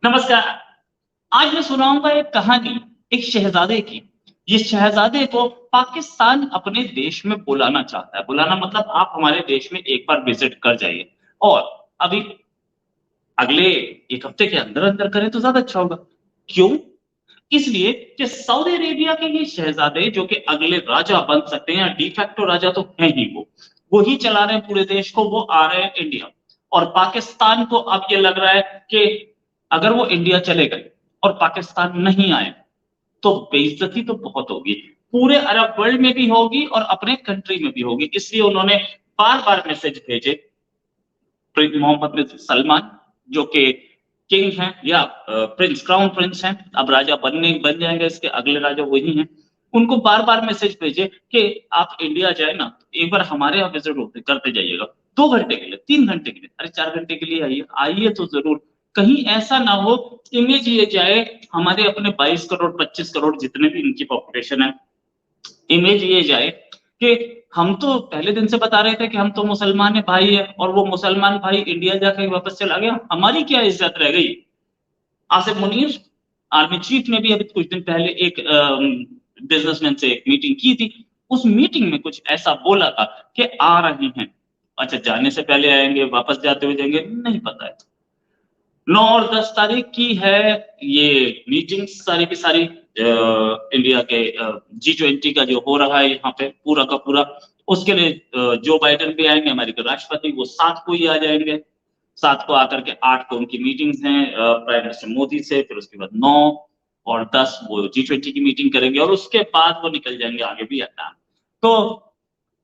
नमस्कार। आज मैं सुनाऊंगा एक कहानी एक शहजादे की। जिस शहजादे को पाकिस्तान अपने देश में बुलाना चाहता है। बुलाना मतलब आप हमारे देश में एक बार विजिट कर जाइए और अभी अगले 1 हफ्ते के अंदर-अंदर करें तो ज़्यादा अच्छा होगा। क्यों? इसलिए कि सऊदी अरेबिया के ये शहजादे जो कि अगले राजा बन सकते हैं या डी फैक्टो राजा तो हैं ही वो ही चला रहे हैं पूरे देश को, वो आ रहे हैं इंडिया। और पाकिस्तान को अब ये लग रहा है कि अगर वो इंडिया चले गए और पाकिस्तान नहीं आए, तो बेइज्जती तो बहुत होगी। पूरे अरब वर्ल्ड में भी होगी और अपने कंट्री में भी होगी। इसलिए उन्होंने बार-बार मैसेज भेजे प्रिंस मोहम्मद बिन सलमान जो कि किंग हैं या प्रिंस क्राउन प्रिंस हैं, अब राजा बन जाएंगे, इसके अगले राजा वही हैं। उनको बार-बार मैसेज भेजे कि आप इंडिया जाए ना, एक बार हमारे यहाँ विजिट होते करते जाइएगा। 2 घंटे के लिए, 3 घंटे के लिए, अरे 4 घंटे के लिए आइए, आइए तो ज़रूर। कहीं ऐसा ना हो इमेज ये जाए हमारे अपने 22 करोड़ 25 करोड़ जितने भी इनकी पॉपुलेशन है, इमेज ये जाए कि हम तो पहले दिन से बता रहे थे कि हम तो मुसलमान है भाई है और वो मुसलमान भाई इंडिया जाके वापस चला गया, हमारी क्या इज्जत रह गई। आसिफ मुनीर आर्मी चीफ ने भी अभी कुछ दिन पहले एक बिजनेसमैन से एक मीटिंग की थी। उस मीटिंग में कुछ ऐसा बोला था कि आ रहे हैं। अच्छा, जाने से पहले आएंगे वापस जाते हुए जाएंगे नहीं पता है। 9 और 10 तारीख की है ये मीटिंग सारी की सारी इंडिया के G20 का जो हो रहा है यहाँ पे पूरा का पूरा। उसके लिए जो बाइडेन भी आएंगे अमेरिकी राष्ट्रपति, वो 7 को ही आ जाएंगे। 7 को आकर के 8 को उनकी मीटिंग्स हैं प्राइम मिनिस्टर मोदी से, फिर उसके बाद 9 और 10 वो G20 की मीटिंग करेंगे और उसके बाद वो निकल जाएंगे आगे भी वियतनाम। तो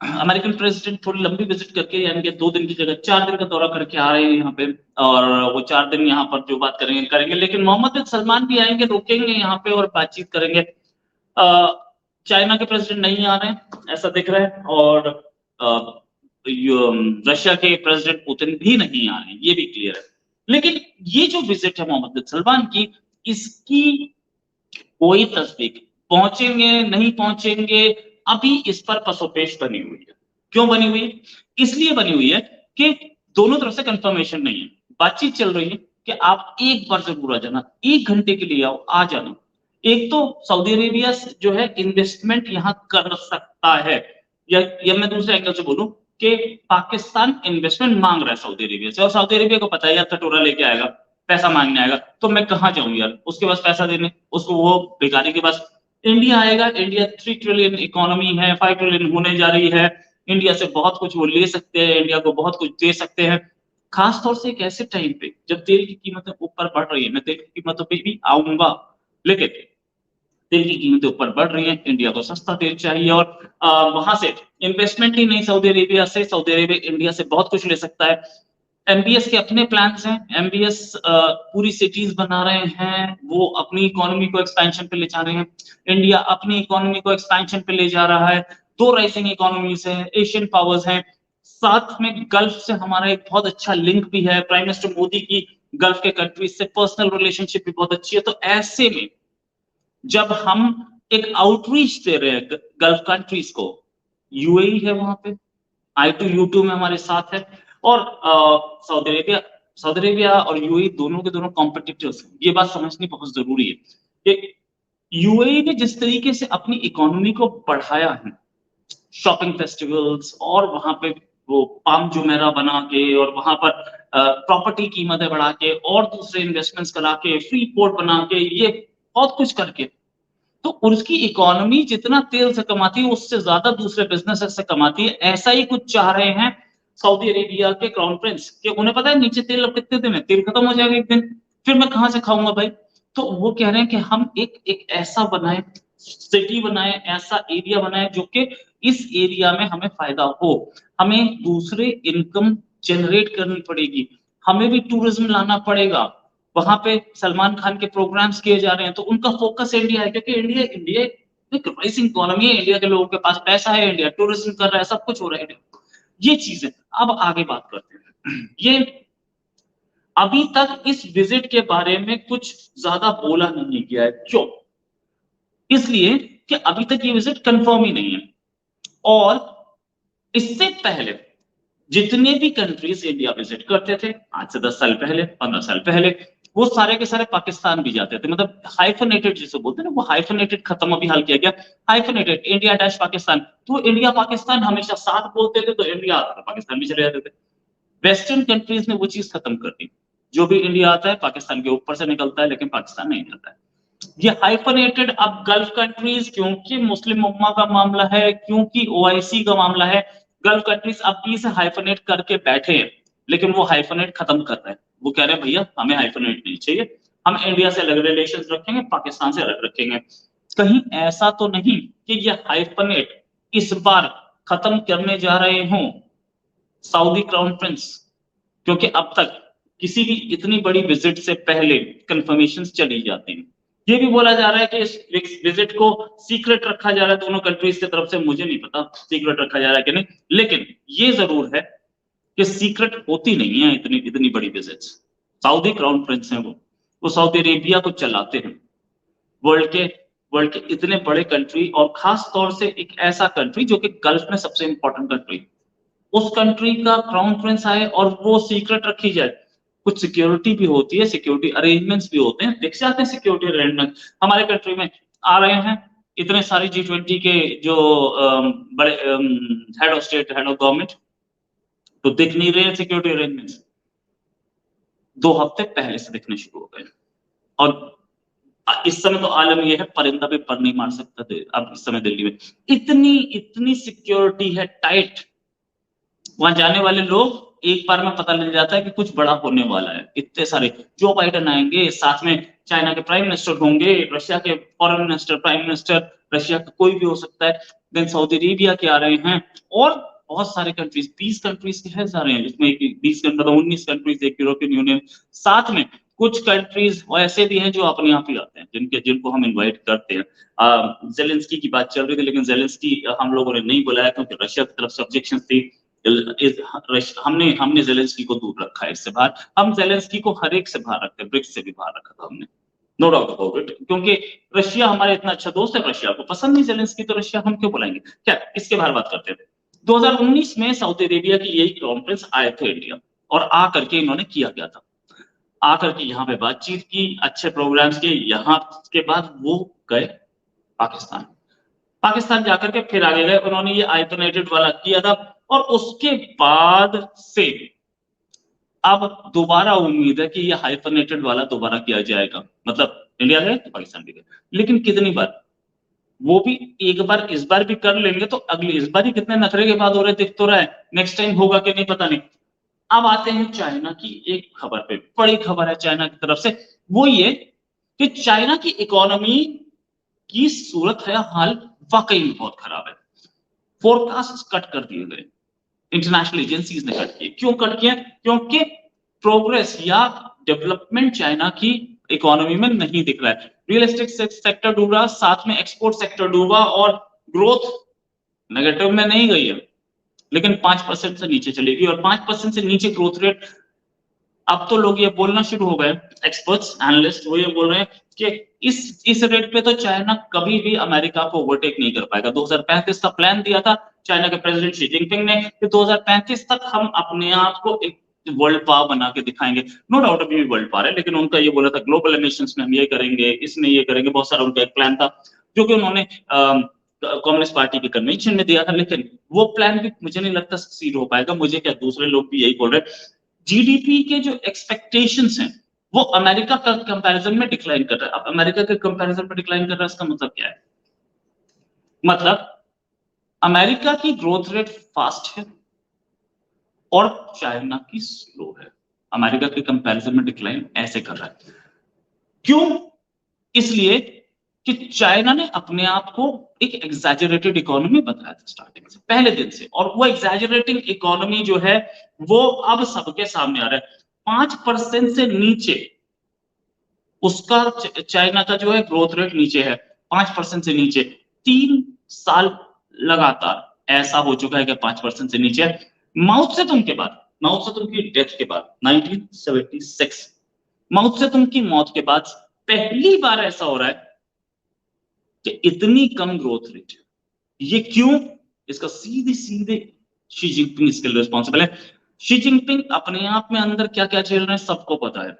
अमेरिकन प्रेसिडेंट थोड़ी लंबी विजिट करके यानी कि 2 दिन की जगह 4 दिन का दौरा करके आ रहे हैं यहाँ पे और वो 4 दिन यहाँ पर जो बात करेंगे करेंगे। लेकिन मोहम्मद बिन सलमान भी आएंगे, रुकेंगे यहाँ पे और बातचीत करेंगे। चाइना के प्रेसिडेंट नहीं आ रहे हैं ऐसा दिख रहा है और रशिया के प्रेसिडेंट पुतिन भी नहीं आ रहे हैं, ये भी क्लियर है। लेकिन ये जो विजिट है मोहम्मद बिन सलमान की, इसकी कोई तस्दीक पहुंचेंगे नहीं पहुंचेंगे, अभी इस पर पसोपेश बनी हुई है। क्यों बनी हुई है? इसलिए बनी हुई है कि दोनों तरफ से कंफर्मेशन नहीं है। बातचीत चल रही है कि आप एक बार जरूर आ जाना, 1 घंटे के लिए आओ, आ जाना। एक तो सऊदी अरेबिया जो है इन्वेस्टमेंट यहां कर सकता है, या मैं दूसरे एंगल से बोलूं कि पाकिस्तान इन्वेस्टमेंट मांग रहा है सऊदी अरेबिया से और सऊदी अरेबिया को पता है यार कटोरा लेके आएगा, पैसा मांगने आएगा, तो मैं कहां जाऊं यार उसके पास पैसा देने, उसको वो भिखारी के पास। इंडिया आएगा, इंडिया 3 ट्रिलियन इकोनॉमी है, 5 ट्रिलियन होने जा रही है। इंडिया से बहुत कुछ वो ले सकते हैं, इंडिया को बहुत कुछ दे सकते हैं। खास तौर से एक ऐसे टाइम पे जब तेल की कीमतें ऊपर बढ़ रही है, मैं तेल की कीमतों पे भी आऊंगा, लेकिन तेल की कीमतें ऊपर बढ़ रही हैं, इंडिया को सस्ता तेल चाहिए और वहां से इन्वेस्टमेंट ही नहीं सऊदी अरेबिया से, सऊदी अरेबिया इंडिया से बहुत कुछ ले सकता है। एमबीएस के अपने प्लान्स हैं, एमबीएस पूरी सिटीज बना रहे हैं, वो अपनी इकोनॉमी को एक्सपेंशन पे ले जा रहे हैं। इंडिया अपनी इकोनॉमी को एक्सपेंशन पे ले जा रहा है। 2 राइजिंग इकोनॉमीज हैं, एशियन पावर्स हैं, साथ में गल्फ से हमारा एक बहुत अच्छा लिंक भी है। प्राइम मिनिस्टर मोदी की गल्फ के कंट्रीज से पर्सनल रिलेशनशिप भी बहुत अच्छी है। तो ऐसे में जब हम एक आउटरीच दे रहे हैं गल्फ कंट्रीज को, यूएई है वहां पे, I2U2 में हमारे साथ है और सऊदी अरेबिया और यूएई दोनों के दोनों कॉम्पिटिटर्स हैं। ये बात समझनी बहुत जरूरी है कि यूएई ने जिस तरीके से अपनी इकोनॉमी को बढ़ाया है, शॉपिंग फेस्टिवल्स और वहां पे वो पाम जुमेरा बना के और वहां पर प्रॉपर्टी कीमतें बढ़ा के और दूसरे इन्वेस्टमेंट्स करा के फ्री पोर्ट बना के, ये बहुत कुछ करके, तो उसकी इकोनॉमी जितना तेल से कमाती है उससे ज्यादा दूसरे बिजनेसेस से कमाती है। ऐसा ही कुछ चाह रहे हैं सऊदी अरेबिया के क्राउन प्रिंस कि उन्हें पता है नीचे तेल अब कितने दिन है, तेल खत्म हो जाएगा एक दिन, फिर मैं कहां से खाऊंगा भाई। तो वो कह रहे हैं कि हम एक ऐसा बनाए, सिटी बनाए, ऐसा एरिया बनाए जो कि इस एरिया में हमें फायदा हो, हमें दूसरे इनकम जनरेट करनी पड़ेगी, हमें भी टूरिज्म लाना पड़ेगा। वहां पे सलमान खान के प्रोग्राम्स किए जा रहे हैं, तो उनका फोकस इंडिया है क्योंकि इंडिया इंडिया एक राइजिंग इकोनॉमी है, इंडिया के लोगों के पास पैसा है, इंडिया टूरिज्म कर रहा है, सब कुछ हो रहा है। ये चीजें अब आगे बात करते हैं। ये अभी तक इस विजिट के बारे में कुछ ज्यादा बोला नहीं गया है। क्यों? इसलिए कि अभी तक ये विजिट कंफर्म ही नहीं है और इससे पहले जितने भी कंट्रीज इंडिया विजिट करते थे आज से 10 साल पहले, 15 साल पहले, वो सारे के सारे पाकिस्तान भी जाते थे, मतलब हाइफनेटेड जिसे बोलते हैं ना, वो हाइफनेटेड खत्म अभी हाल किया गया, हाइफनेटेड इंडिया डैश पाकिस्तान। तो इंडिया पाकिस्तान हमेशा साथ बोलते थे, तो इंडिया आता था, पाकिस्तान भी चले जाते थे। वेस्टर्न कंट्रीज ने वो चीज खत्म कर दी, जो भी इंडिया आता है पाकिस्तान के ऊपर से निकलता है, लेकिन पाकिस्तान नहीं निकलता है। ये हाइफनेटेड अब गल्फ कंट्रीज, क्योंकि मुस्लिम उम्मा का मामला है, क्योंकि ओआईसी का मामला है, गल्फ कंट्रीज अब भी इसे हाइफनेट करके बैठे हैं, लेकिन वो हाइफनेट खत्म कर रहे हैं। वो कह रहे हैं भैया हमें हाइफनेट नहीं चाहिए, हम इंडिया से अलग रिलेशन रखेंगे, पाकिस्तान से अलग रखेंगे। कहीं ऐसा तो नहीं कि ये हाइफनेट इस बार खत्म करने जा रहे हों सऊदी क्राउन प्रिंस, क्योंकि अब तक किसी भी इतनी बड़ी विजिट से पहले कंफर्मेशन चली जाती हैं। ये भी बोला जा रहा है कि इस विजिट को सीक्रेट रखा जा रहा है दोनों कंट्रीज की तरफ से, मुझे नहीं पता सीक्रेट रखा जा रहा है कि नहीं, लेकिन ये जरूर है कि सीक्रेट होती नहीं है इतनी इतनी बड़ी विजिट्स। सऊदी क्राउन प्रिंस हैं वो सऊदी अरेबिया को चलाते हैं, वर्ल्ड के इतने बड़े कंट्री, और खास तौर से एक ऐसा कंट्री जो कि गल्फ में सबसे इंपॉर्टेंट कंट्री, उस कंट्री का क्राउन प्रिंस आए और वो सीक्रेट रखी जाए। कुछ सिक्योरिटी भी होती है, सिक्योरिटी अरेंजमेंट्स भी होते हैं, दिख जाते हैं सिक्योरिटी अरेंजमेंट। हमारे कंट्री में आ रहे हैं इतने सारे G20 के जो बड़े head of state, head of government, तो दिख नहीं रहे सिक्योरिटी अरेंजमेंट्स, 2 हफ्ते पहले से दिखने शुरू हो गए। और इस समय तो आलम यह है, परिंदा भी पर नहीं मार सकता थे अब इस समय दिल्ली में, इतनी सिक्योरिटी है टाइट। वहां जाने वाले लोग एक बार में पता लग जाता है कि कुछ बड़ा होने वाला है। इतने सारे जो बाइडेन आएंगे, साथ में चाइना के प्राइम मिनिस्टर होंगे, रशिया के foreign minister, prime minister, Russia का कोई भी हो सकता है, देन सऊदी अरेबिया के आ रहे हैं, और बहुत सारे कंट्रीज, 20 कंट्रीज के हेड्स आ रहे हैं, जिसमें 20 19 कंट्रीज, एक यूरोपियन यूनियन, साथ में कुछ कंट्रीज ऐसे भी हैं जो अपने आप ही आते हैं, जिनको हम इनवाइट करते हैं। जेलेंस्की की बात चल रही थी, लेकिन जेलेंस्की हम लोगों ने नहीं बुलाया क्योंकि रशिया की तरफ से ऑब्जेक्शन थी। हमने जेलेंस्की को दूर रखा है इससे बाहर, हम जेलेंस्की को हर एक से बाहर रखते हैं, ब्रिक्स से भी बाहर रखा था हमने, नो डाउट अबाउट इट, क्योंकि रशिया हमारा इतना अच्छा दोस्त है, रशिया को पसंद नहीं जेलेंस्की, तो रशिया हम क्यों बुलाएंगे। क्या इसके बाहर बात करते हैं। 2019 में सऊदी अरेबिया की यही क्राउन प्रिंस आए थे इंडिया, और आकर के इन्होंने किया क्या था, आकर के यहाँ पे बातचीत की, अच्छे प्रोग्राम्स किए, यहाँ के बाद वो गए पाकिस्तान। पाकिस्तान जाकर के फिर आगे गए, उन्होंने ये आइसोलेटेड वाला किया था, और उसके बाद से अब दोबारा उम्मीद है कि ये हाइफनेटेड वाला दोबारा किया जाएगा। मतलब इंडिया गए तो पाकिस्तान भी गए, लेकिन कितनी बार, वो भी एक बार, इस बार भी कर लेंगे तो अगली, इस बार ही कितने नखरे के बाद हो रहे दिख तो रहा है, नेक्स्ट टाइम होगा कि नहीं पता नहीं। अब आते हैं चाइना की एक खबर पे, बड़ी खबर है चाइना की तरफ से, वो ये कि चाइना की इकोनॉमी की सूरत है हाल वाकई में बहुत खराब है। फोरकास्ट कट कर दिए गए, इंटरनेशनल एजेंसीज ने कट किए। क्यों कट किए? क्योंकि प्रोग्रेस या डेवलपमेंट चाइना की इकोनॉमी में नहीं दिख रहा है। रियल एस्टेट सेक्टर डूबा, साथ में एक्सपोर्ट सेक्टर डूबा, और ग्रोथ नेगेटिव में नहीं गई है, लेकिन 5% से नीचे चलेगी, और 5% से नीचे ग्रोथ रेट। अब तो लोग ये बोलना शुरू हो गए, एक्सपर्ट्स, एनालिस्ट, वो ये बोल रहे हैं कि इस रेट पे तो चाइना कभी भी अमेरिका को ओवरटेक नहीं कर पाएगा। 2035 का प्लान दिया था चाइना के प्रेसिडेंट शी जिनपिंग ने कि 2035 तक हम अपने आप को एक वर्ल्ड पावर बना के दिखाएंगे। नो डाउट अभी भी वर्ल्ड पावर है, लेकिन उनका ये बोला था ग्लोबल एमिशंस में हम ये करेंगे, इसमें ये करेंगे, बहुत सारा उनका एक प्लान था जो कि उन्होंने कम्युनिस्ट पार्टी के कन्वेंशन में दिया था, लेकिन वो प्लान भी मुझे नहीं लगता सक्सीड हो पाएगा। मुझे क्या, दूसरे लोग भी यही बोल रहे हैं। जीडीपी के जो एक्सपेक्टेशंस हैं वो अमेरिका का कंपैरिजन में डिक्लाइन कर रहा है। अब अमेरिका के कंपैरिजन में डिक्लाइन कर रहा है, इसका मतलब क्या है? मतलब अमेरिका की ग्रोथ रेट फास्ट है और चाइना की स्लो है। अमेरिका के कंपैरिजन में डिक्लाइन ऐसे कर रहा है। क्यों? इसलिए कि चाइना ने अपने आप को एक एग्जैजरेटेड इकोनॉमी बताया था स्टार्टिंग से, पहले दिन से, और वो एग्जैजरेटिंग इकोनॉमी जो है वो अब सबके सामने आ रहा है। 5% से नीचे उसका, चाइना का जो है ग्रोथ रेट नीचे है, 5% से नीचे 3 साल लगातार ऐसा हो चुका है कि 5% से नीचे। माओ सेतुंग के बाद, माओ सेतुंग की डेथ के बाद 1976, माओ सेतुंग की मौत के बाद पहली बार ऐसा हो रहा है कि इतनी कम ग्रोथ रेट। ये क्यों? इसका सीधे सीधे शी जिनपिंग इसके लिए रिस्पॉन्सिबल है। शी जिनपिंग अपने आप में अंदर क्या क्या झेल रहे हैं सबको पता है।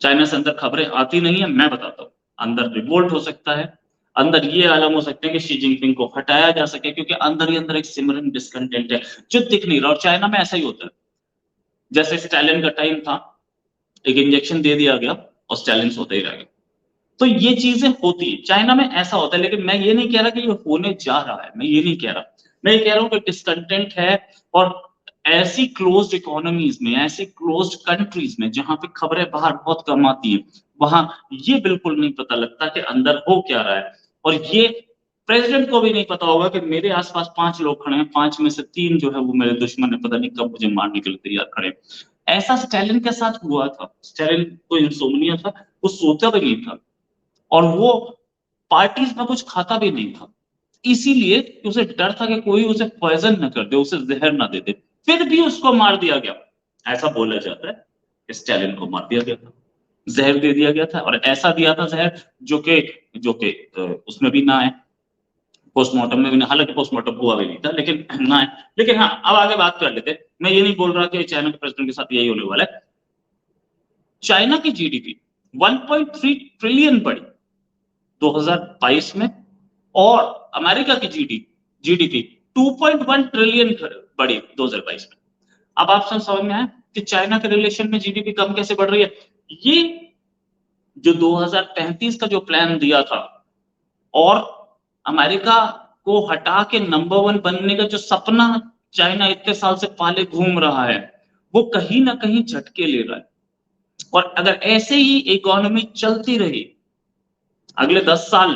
चाइना से अंदर खबरें आती नहीं है, मैं बताता हूँ। अंदर रिवोल्ट हो सकता है, अंदर ये आलम हो सकते हैं कि शी जिनपिंग को हटाया जा सके, क्योंकि अंदर ही अंदर एक सिमरन डिस्कंटेंट है जो दिख नहीं रहा। और चाइना में ऐसा ही होता है, जैसे स्टालिन का टाइम था, एक इंजेक्शन दे दिया गया और स्टालिन होता ही रह गया। तो ये चीजें होती है, चाइना में ऐसा होता है। लेकिन मैं ये नहीं कह रहा कि ये होने जा रहा है, मैं ये नहीं कह रहा। मैं ये कह रहा हूं कि डिस्कंटेंट है। और ऐसी क्लोज्ड इकोनॉमीज में, ऐसी क्लोज्ड कंट्रीज में जहां पे खबरें बाहर बहुत कम आती हैं, वहां ये बिल्कुल नहीं पता लगता कि अंदर हो क्या रहा है। और ये प्रेसिडेंट को भी नहीं पता होगा कि मेरे आसपास 5 लोग खड़े हैं, 5 में से 3 जो है वो मेरे दुश्मन है, पता नहीं कब मुझे मारने के लिए तैयार खड़े हैं। ऐसा स्टालिन के साथ हुआ था। स्टालिन को इंसोम्निया था, वो सोता भी नहीं था, और वो पार्टीज में कुछ खाता भी नहीं था, इसीलिए कि उसे डर था कि कोई उसे पॉइजन न कर दे, उसे जहर ना दे दे। फिर भी उसको मार दिया गया। ऐसा बोला जाता है कि स्टालिन को मार दिया गया था, जहर दे दिया गया था, और ऐसा दिया था जहर जो कि उसमें भी ना है, पोस्टमार्टम में भी ना, हालांकि पोस्टमार्टम हुआ भी नहीं था, लेकिन ना है। लेकिन हाँ, अब आगे बात कर लेते हैं। मैं ये नहीं बोल रहा कि चाइना के प्रेसिडेंट के साथ यही होने वाला है। चाइना की जीडीपी 1.3 ट्रिलियन बढ़ी 2022 में, और अमेरिका की जीडीपी 2.1 ट्रिलियन बढ़ी 2022 में। अब आप सब समझ में आए कि चाइना के रिलेशन में जीडीपी कम कैसे बढ़ रही है। ये जो 2035 का जो प्लान दिया था, और अमेरिका को हटा के नंबर 1 बनने का जो सपना चाइना इतने साल से पाले घूम रहा है, वो कहीं ना कहीं झटके ले रहा है। और अगर ऐसे ही इकोनॉमी चलती रही अगले 10 साल,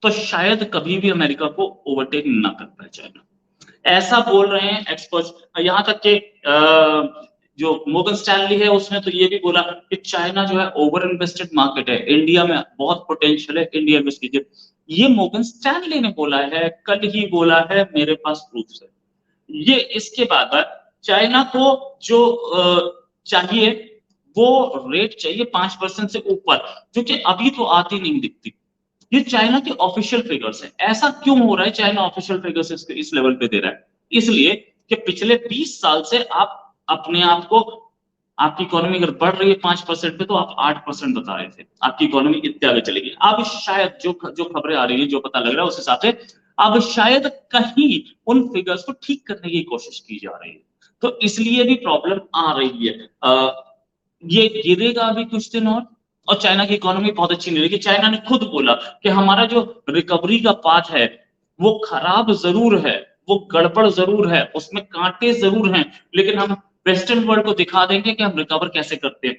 तो शायद कभी भी अमेरिका को ओवरटेक ना कर पाए चाइना। ऐसा बोल रहे हैं एक्सपर्ट्स। यहां तक कि जो मोर्गन स्टैनली है, उसने तो ये भी बोला कि चाइना जो है ओवर इन्वेस्टेड मार्केट है, इंडिया में बहुत पोटेंशियल है, इंडिया इन्वेस्ट कीजिए। ये मोर्गन स्टैनली ने बोला है, कल ही बोला है, मेरे पास प्रूफ है। ये इसके बाद चाइना को जो चाहिए, वो रेट चाहिए 5% से ऊपर, जो कि अभी तो आती नहीं दिखती। ये चाइना के ऑफिशियल फिगर्स है। ऐसा क्यों हो रहा है, चाइना ऑफिशियल फिगर्स इस लेवल पे दे रहा है? इसलिए कि पिछले 20 साल से आप अपने आप को, आपकी इकोनॉमी अगर बढ़ रही है 5% पे, तो आप 8% बता रहे थे आपकी इकोनॉमी इतने आगे चलेगी। अब शायद जो खबरें आ रही है, जो पता लग रहा है, उस हिसाब से अब शायद कहीं उन फिगर्स को ठीक करने की कोशिश की जा रही है। तो इसलिए भी प्रॉब्लम आ रही है। ये गिरेगा अभी कुछ दिन और चाइना की इकोनॉमी बहुत अच्छी नहीं रहेगी। चाइना ने खुद बोला कि हमारा जो रिकवरी का पाथ है, वो खराब जरूर है, वो गड़बड़ जरूर है, उसमें कांटे जरूर हैं, लेकिन हम वेस्टर्न वर्ल्ड को दिखा देंगे कि हम रिकवर कैसे करते हैं।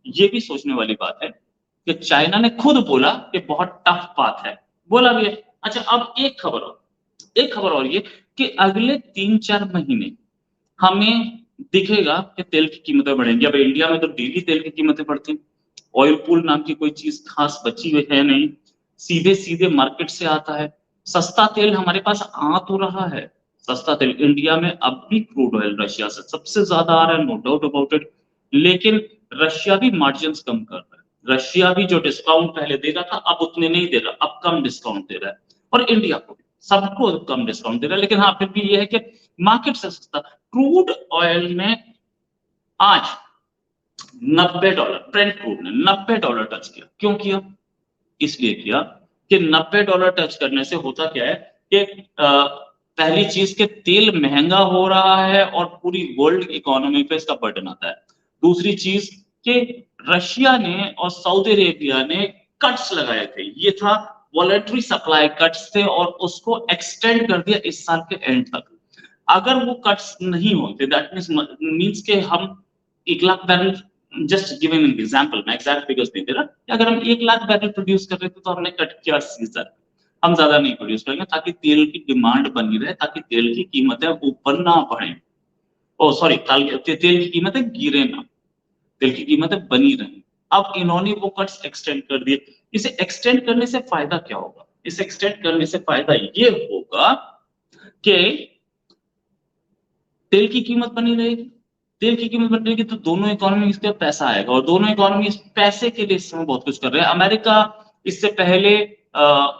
ये भी सोचने वाली बात है कि चाइना ने खुद बोला कि बहुत टफ पाथ है, बोला भी है। अच्छा, अब एक खबर और ये कि अगले 3-4 महीने हमें दिखेगा कि तेल की कीमतें बढ़ेंगी। अब इंडिया में तो डेली तेल की कीमतें बढ़ती हैं, ऑयल पूल नाम की कोई चीज खास बची हुई है नहीं, सीधे सीधे मार्केट से आता है। सस्ता तेल हमारे पास आ तो रहा है, सस्ता तेल इंडिया में अब भी क्रूड ऑयल रशिया से सबसे ज्यादा आ रहा है, नो डाउट अबाउट इट। लेकिन रशिया भी मार्जिन कम कर रहा है, रशिया भी जो डिस्काउंट पहले दे रहा था अब उतने नहीं दे रहा, अब कम डिस्काउंट दे रहा है। और इंडिया को भी, सबको कम डिस्काउंट दे रहा है। लेकिन हाँ, फिर भी ये है कि मार्केट से सस्ता क्रूड ऑयल ने आज $90, ब्रेंट क्रूड ने $90 टच किया। क्यों किया? इसलिए किया कि $90 टच करने से होता क्या है कि पहली चीज के तेल महंगा हो रहा है और पूरी वर्ल्ड इकोनॉमी पे इसका बर्डन आता है। दूसरी चीज कि रशिया ने और सऊदी अरेबिया ने कट्स लगाए थे, ये था वॉलेटरी सप्लाई कट्स थे, और उसको एक्सटेंड कर दिया इस साल के एंड तक। अगर वो कट्स नहीं होते, दैट मीन्स के हम 1 lakh barrel, just giving an example, मैं एग्जैक्ट फिगर्स नहीं दे रहा, कि अगर हम 1 लाख बैरल प्रोड्यूस कर रहे थे तो हमने कट किया 80,000, हम ज्यादा नहीं प्रोड्यूस करेंगे, ताकि तेल की डिमांड बनी रहे, ताकि तेल की कीमतें ऊपर ना बढ़े। ओ सॉरी, तेल की कीमतें गिरे ना, तेल की कीमतें बनी रही। अब इन्होंने वो कट्स एक्सटेंड कर दिए। इसे एक्सटेंड करने से फायदा क्या होगा? इसे एक्सटेंड करने से फायदा ये होगा कि तेल की कीमत बनी रहेगी। तेल की कीमत बनी रहेगी तो दोनों इकोनॉमी पे पैसा आएगा, और दोनों इकोनॉमी इस पैसे के लिए इस समय बहुत कुछ कर रहे हैं। अमेरिका इससे पहले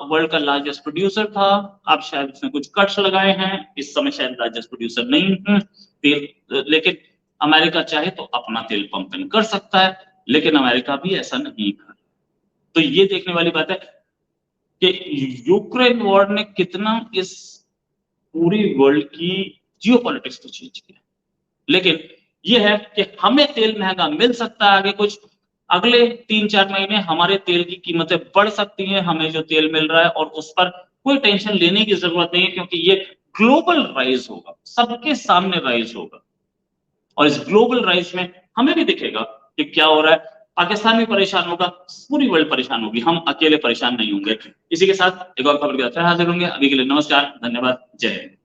वर्ल्ड का लार्जेस्ट प्रोड्यूसर था, अब शायद उसने कुछ कट्स लगाए हैं, इस समय शायद लार्जेस्ट प्रोड्यूसर नहीं है तेल, लेकिन अमेरिका चाहे तो अपना तेल पंपिंग कर सकता है। लेकिन अमेरिका भी ऐसा नहीं कर। तो ये देखने वाली बात है कि यूक्रेन वॉर ने कितना इस पूरी वर्ल्ड की जियोपॉलिटिक्स को चेंज किया। लेकिन ये है कि हमें तेल महंगा मिल सकता है आगे कुछ, अगले 3-4 महीने हमारे तेल की कीमतें बढ़ सकती हैं, हमें जो तेल मिल रहा है, और उस पर कोई टेंशन लेने की ज़रूरत नहीं है, क्योंकि ये ग्लोबल राइज़ होगा, सबके सामने राइज़ होगा। और इस ग्लोबल राइज़ में हमें भी दिखेगा कि क्या हो रहा है, पाकिस्तान भी परेशान होगा, पूरी वर्ल्ड परेशान होगी, हम अकेले परेशान नहीं होंगे। इसी के साथ एक और खबर के साथ फिर हाज़िर होंगे, अभी के लिए नमस्कार, धन्यवाद, जय हिंद।